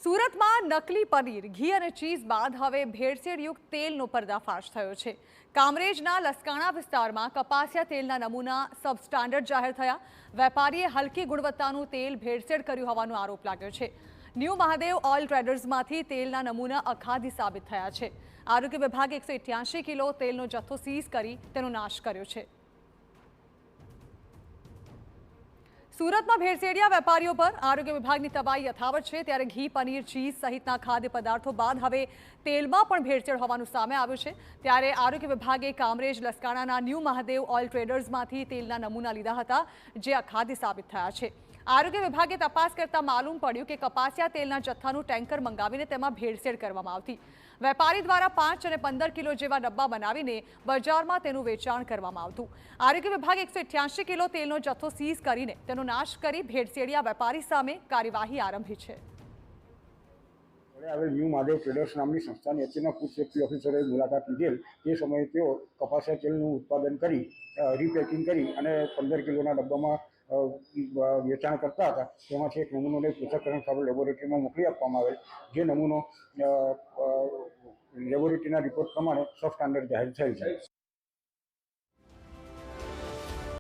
સુરતમાં નકલી પનીર, ઘી અને ચીઝ બાદ હવે ભેળસેળયુક્ત તેલનો પર્દાફાશ થયો છે। કામરેજના લસકાણા વિસ્તારમાં કપાસિયા તેલના નમૂના સબસ્ટાન્ડર્ડ જાહેર થયા। વેપારીએ હલકી ગુણવત્તાનું તેલ ભેળસેળ કર્યું હોવાનો આરોપ લાગ્યો છે। ન્યૂ મહાદેવ ઓઇલ ટ્રેડર્સમાંથી તેલના નમૂના અખાદ્ય સાબિત થયા છે। આરોગ્ય વિભાગે 188 કિલો તેલનો જથ્થો સીઝ કરી તેનો નાશ કર્યો છે। સુરતમાં ભેળસેળિયા વેપારીઓ પર આરોગ્ય વિભાગની તબાહી યથાવત છે। ત્યારે ઘી, પનીર, ચીઝ સહિતના ખાદ્ય પદાર્થો બાદ હવે તેલમાં પણ ભેળસેળ હોવાનું સામે આવ્યું છે। ત્યારે આરોગ્ય વિભાગે કામરેજ લસકાણાના ન્યૂ મહાદેવ ઓઇલ ટ્રેડર્સમાંથી તેલના નમૂના લીધા હતા, જે અખાદ્ય સાબિત થયા છે। આરોગ્ય વિભાગે તપાસ કરતા માલુમ પડ્યું કે કપાસિયા તેલના જથ્થાનું ટેન્કર મંગાવીને તેમાં ભેળસેળ કરવામાં આવતી। વેપારી દ્વારા 5 અને 15 કિલો જેવા ડબ્બા બનાવીને બજારમાં તેનું વેચાણ કરવામાં આવતું। આરોગ્ય વિભાગે 188 કિલો તેલનો જથ્થો સીઝ કરીને તેનો નાશ કરી ભેળસેળિયા વેપારી સામે કાર્યવાહી આરંભી છે। ન્યૂ મહાદેવ ટ્રેડર્સ નામની સંસ્થાની અચાનક ફૂડ સેફ્ટી ઓફિસરે મુલાકાત લીધેલ। તે સમયે તેઓ કપાસિયા તેલનું ઉત્પાદન કરી રીપેકિંગ કરી અને 15 કિલોના ડબ્બામાં વેચાણ કરતા હતા। તેમાંથી એક નમૂનોને પૃથ્થકરણ સારું લેબોરેટરીમાં મોકલી આપવામાં આવેલ, જે નમૂનો લેબોરેટરીના રિપોર્ટ પ્રમાણે સબ સ્ટાન્ડર્ડ જાહેર થયેલ છે।